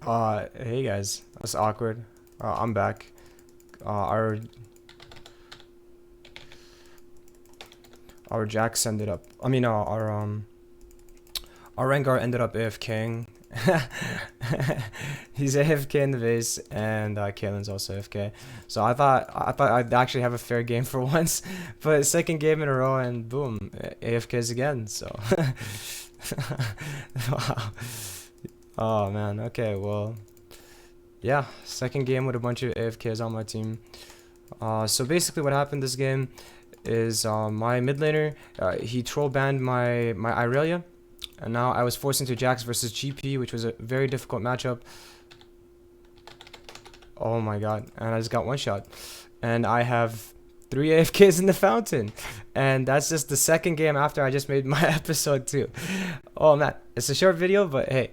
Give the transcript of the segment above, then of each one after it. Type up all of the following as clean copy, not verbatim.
Hey guys, that's awkward. I'm back. Our Jax ended up. Our Rengar ended up AFKing. He's AFK in the base, and Kalen's also AFK. So I thought I'd actually have a fair game for once, but second game in a row, and boom, AFKs again. So, wow. Oh man. Okay. Well, yeah. Second game with a bunch of AFKs on my team. So basically, what happened this game is my mid laner he troll banned my Irelia, and now I was forced into Jax versus GP, which was a very difficult matchup. Oh my god! And I just got one shot, and I have three AFKs in the fountain, and that's just the second game after I just made my episode 2. Oh man, it's a short video, but hey,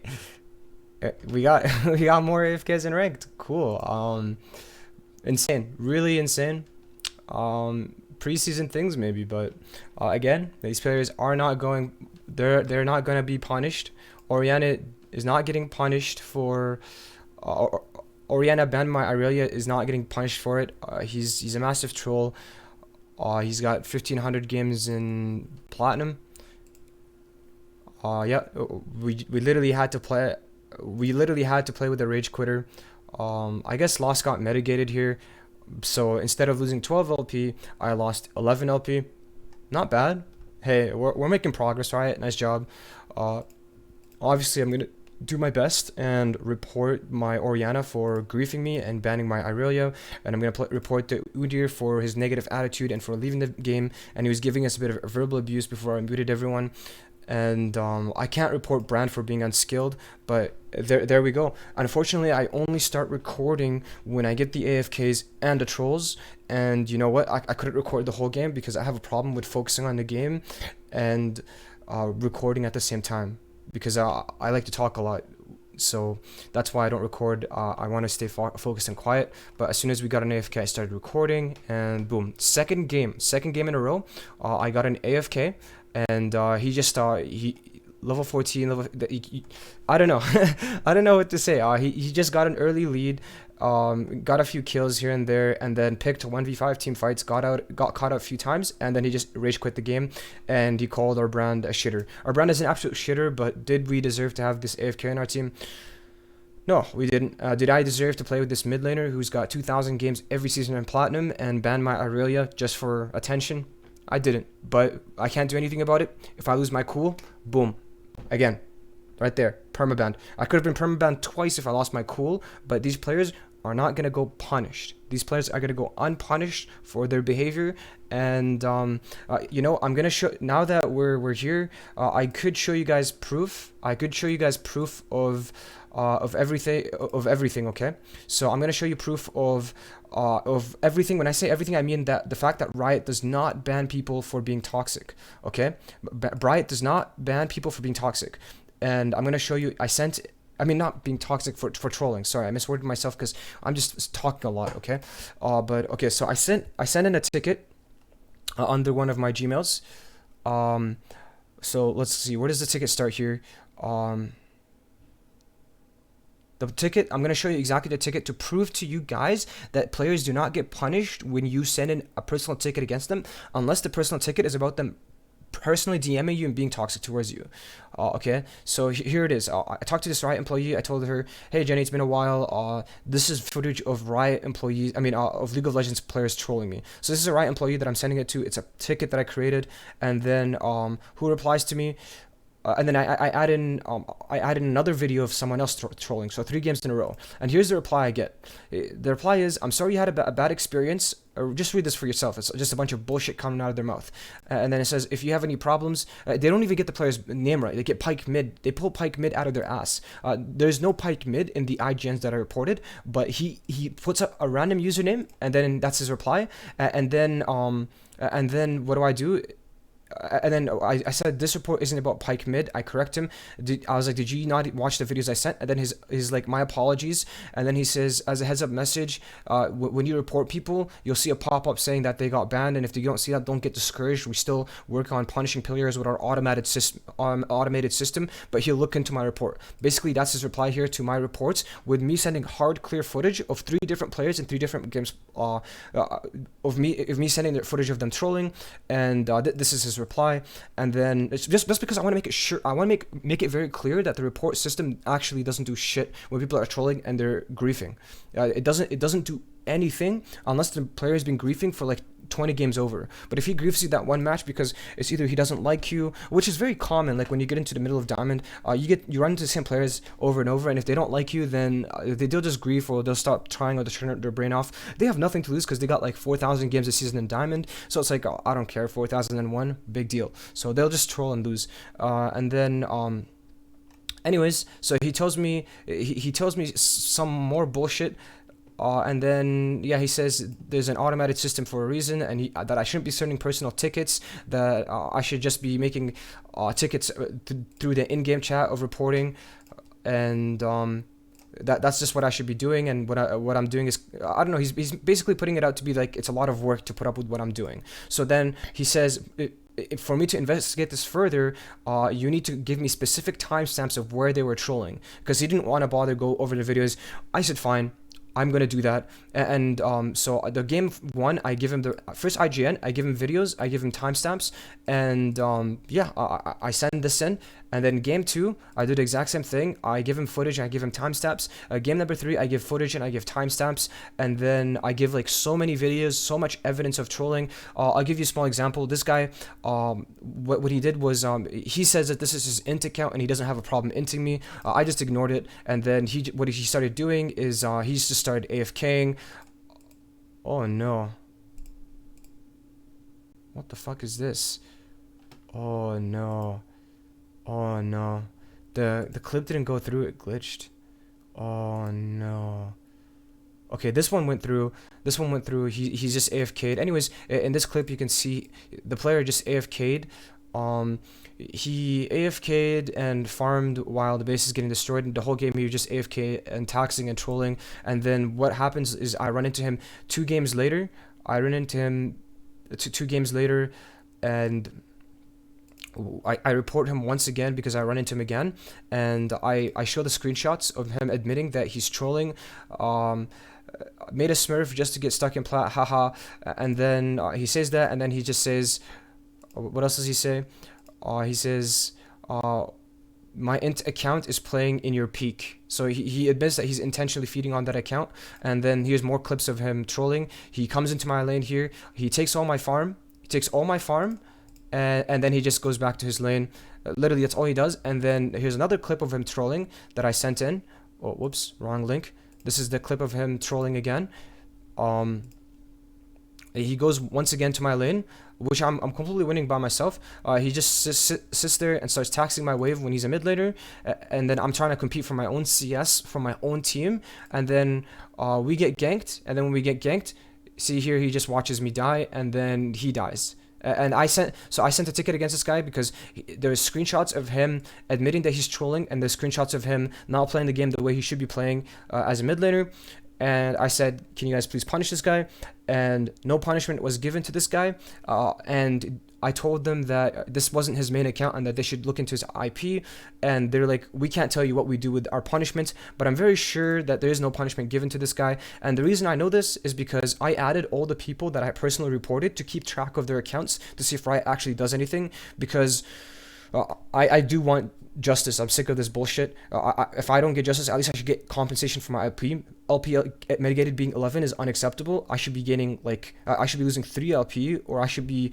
we got we got more AFKs in ranked. Cool. Insane, really insane. Preseason things maybe, but again, these players are not going. They're not going to be punished. Oriana is not getting punished for. Uh, Oriana banned my Irelia is not getting punished for it. He's a massive troll. He's got 1,500 games in platinum. Yeah, we literally had to play. We literally had to play with a rage quitter. I guess loss got mitigated here. So instead of losing 12 LP, I lost 11 LP. Not bad. Hey, we're making progress, right? Nice job. Uh, Obviously, I'm gonna do my best and report my Oriana for griefing me and banning my Irelia, and I'm gonna report the Udyr for his negative attitude and for leaving the game, and he was giving us a bit of verbal abuse before I muted everyone. And I can't report Brand for being unskilled, but there we go. Unfortunately, I only start recording when I get the AFKs and the trolls, and you know what? I couldn't record the whole game because I have a problem with focusing on the game and recording at the same time because I like to talk a lot. So that's why I don't record. I want to stay focused and quiet. But as soon as we got an AFK, I started recording, and boom, second game in a row, I got an AFK, and he just he level 14 I don't know. I don't know what to say. He just got an early lead, got a few kills here and there, and then picked 1v5 team fights, got caught out a few times, and then he just rage quit the game, and he called our brand a shitter. Our brand is an absolute shitter, but did we deserve to have this AFK in our team? No, we didn't. Did I deserve to play with this mid laner who's got 2,000 games every season in platinum and ban my Aurelia just for attention? I didn't, but I can't do anything about it. If I lose my cool, boom, again, right there, permabanned. I could have been permabanned twice if I lost my cool, but these players are not gonna go punished. These players are gonna go unpunished for their behavior, and I'm gonna show now that we're here. I could show you guys proof. I could show you guys proof of everything. Okay, so I'm gonna show you proof of everything. When I say everything, I mean that the fact that Riot does not ban people for being toxic. Okay, Riot does not ban people for being toxic, and I'm gonna show you. I mean, not being toxic for trolling. Sorry, I misworded myself because I'm just talking a lot. Okay, but okay. So I sent in a ticket under one of my Gmails. Um, so let's see. Where does the ticket start here? Um, the ticket, I'm going to show you exactly the ticket to prove to you guys that players do not get punished when you send in a personal ticket against them, unless the personal ticket is about them personally DMing you and being toxic towards you. Okay, so here it is. I talked to this Riot employee. I told her, hey Jenny, it's been a while. This is footage of Riot employees, of League of Legends players trolling me. So this is a Riot employee that I'm sending it to. It's a ticket that I created, and then who replies to me? And then I add in another video of someone else trolling, so 3 games in a row. And here's the reply I get. The reply is, I'm sorry you had a bad experience. Or just read this for yourself. It's just a bunch of bullshit coming out of their mouth. And then it says, if you have any problems, they don't even get the player's name right. They get Pike Mid. They pull Pike Mid out of their ass. There's no Pike Mid in the IGNs that I reported, but he puts up a random username, and then that's his reply. And then what do I do? And then I said this report isn't about Pike mid. I correct him. I was like, did you not watch the videos I sent? And then his like, my apologies. And then he says, as a heads up message, when you report people, you'll see a pop up saying that they got banned. And if you don't see that, don't get discouraged. We still work on punishing players with our automated system. But he'll look into my report. Basically, that's his reply here to my reports, with me sending hard, clear footage of 3 different players in 3 different games. Of me sending the footage of them trolling, and this is his reply. And then it's just because I want to make it sure, I want to make it very clear that the report system actually doesn't do shit when people are trolling and they're griefing. It doesn't do anything unless the player has been griefing for like 20 games over. But if he griefs you that one match because it's either he doesn't like you, which is very common, like when you get into the middle of Diamond, you run into the same players over and over, and if they don't like you, then they'll just grief, or they'll stop trying, or they'll turn their brain off. They have nothing to lose because they got like 4,000 games this season in Diamond, so it's like, oh, I don't care, 4,001, big deal. So they'll just troll and lose. And then anyways, so he tells me some more bullshit. And then, yeah, he says there's an automated system for a reason, and that I shouldn't be sending personal tickets, that I should just be making tickets through the in-game chat of reporting, and that's just what I should be doing. And what I'm doing is, I don't know, he's basically putting it out to be like it's a lot of work to put up with what I'm doing. So then he says, for me to investigate this further, you need to give me specific timestamps of where they were trolling, because he didn't want to bother go over the videos. I said fine, I'm gonna do that. And so the game 1, I give him the first IGN, I give him videos, I give him timestamps, and yeah, I send this in. And then game 2, I do the exact same thing. I give him footage and I give him timestamps. Game number 3, I give footage and I give timestamps. And then I give like so many videos, so much evidence of trolling. I'll give you a small example. This guy, what he did was, he says that this is his int account and he doesn't have a problem inting me. I just ignored it. And then what he started doing is he's just started AFKing. Oh no. What the fuck is this? Oh no. Oh no. The clip didn't go through, it glitched. Oh no. Okay, this one went through. He's just AFK'd. Anyways, in this clip you can see the player just AFK'd. He AFK'd and farmed while the base is getting destroyed, and the whole game he was just AFK and taxing and trolling. And then what happens is I run into him 2 games later. Two games later, and I report him once again because I run into him again, and I show the screenshots of him admitting that he's trolling, made a smurf just to get stuck in plat, haha. And then he says that, and then he just says, what else does he say? He says, my int account is playing in your peak. So he admits that he's intentionally feeding on that account. And then here's more clips of him trolling. He comes into my lane here. He takes all my farm. And then he just goes back to his lane. Literally, that's all he does. And then here's another clip of him trolling that I sent in. Oh, whoops, wrong link. This is the clip of him trolling again. He goes once again to my lane, which I'm completely winning by myself. He just sits there and starts taxing my wave when he's a mid laner, and then I'm trying to compete for my own CS from my own team, and then we get ganked, and then when we get ganked, see here, he just watches me die, and then he dies. And I sent a ticket against this guy because there's screenshots of him admitting that he's trolling, and there's screenshots of him not playing the game the way he should be playing as a mid laner. And I said, can you guys please punish this guy? And no punishment was given to this guy. And I told them that this wasn't his main account and that they should look into his IP. And they're like, we can't tell you what we do with our punishments, but I'm very sure that there is no punishment given to this guy. And the reason I know this is because I added all the people that I personally reported to keep track of their accounts to see if Riot actually does anything, because I do want justice. I'm sick of this bullshit. If I don't get justice, at least I should get compensation for my LP. LP mitigated being 11 is unacceptable. I should be getting like, I should be losing 3 LP, or I should be,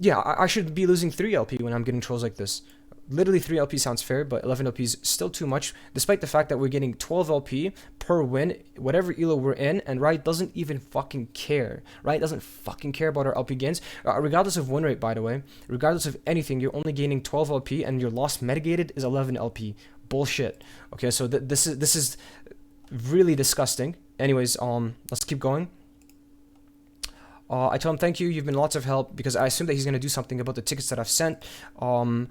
yeah, I should be losing 3 LP when I'm getting trolls like this. Literally 3 LP sounds fair, but 11 LP is still too much, despite the fact that we're getting 12 LP per win, whatever elo we're in, and Riot doesn't even fucking care. Riot doesn't fucking care about our LP gains, regardless of win rate, by the way. Regardless of anything, you're only gaining 12 LP, and your loss mitigated is 11 LP. Bullshit. Okay, so this is really disgusting. Anyways, let's keep going. I tell him thank you, you've been lots of help, because I assume that he's gonna do something about the tickets that I've sent. Um,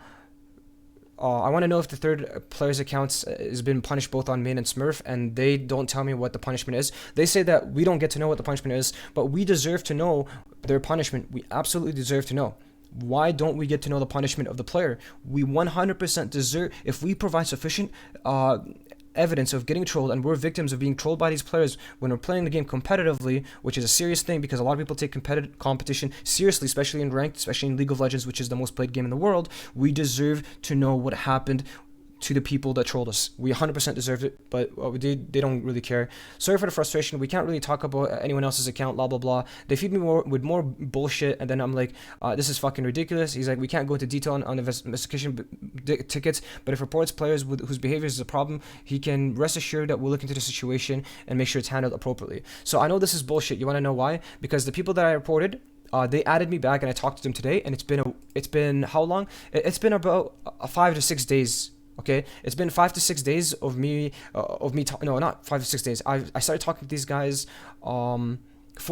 I want to know if the third player's accounts has been punished both on main and Smurf, and they don't tell me what the punishment is. They say that we don't get to know what the punishment is, but we deserve to know their punishment. We absolutely deserve to know. Why don't we get to know the punishment of the player? We 100% deserve, if we provide sufficient evidence of getting trolled, and we're victims of being trolled by these players when we're playing the game competitively, which is a serious thing because a lot of people take competitive competition seriously, especially in ranked, especially in League of Legends, which is the most played game in the world. We deserve to know what happened to the people that trolled us. We 100% deserved it, but they don't really care. Sorry for the frustration. We can't really talk about anyone else's account, blah, blah, blah. They feed me with more bullshit, and then I'm like, this is fucking ridiculous. He's like, we can't go into detail on investigation tickets, but if reports players whose behavior is a problem, he can rest assured that we'll look into the situation and make sure it's handled appropriately. So I know this is bullshit. You want to know why? Because the people that I reported, they added me back, and I talked to them today, and it's been how long? It's been about 5 to 6 days. Okay, it's been 5 to 6 days of me no, not 5 to 6 days. I started talking to these guys 4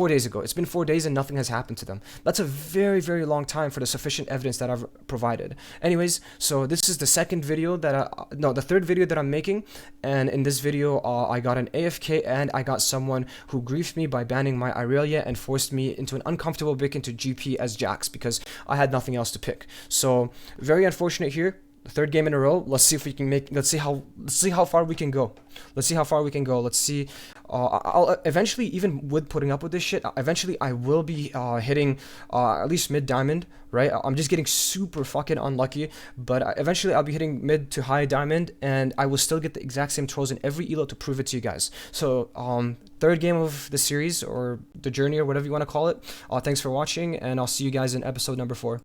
days ago. It's been 4 days and nothing has happened to them. That's a very, very long time for the sufficient evidence that I've provided. Anyways, so this is the second video that the third video that I'm making, and in this video I got an AFK, and I got someone who griefed me by banning my Irelia and forced me into an uncomfortable pick into GP as Jax because I had nothing else to pick. So very unfortunate here. Third game in a row. Let's see if we can let's see how far we can go. Let's see I'll eventually, even with putting up with this shit, eventually I will be hitting at least mid diamond, right? I'm just getting super fucking unlucky, but eventually I'll be hitting mid to high diamond, and I will still get the exact same trolls in every elo to prove it to you guys. So third game of the series, or the journey, or whatever you want to call it. Thanks for watching, and I'll see you guys in episode number 4.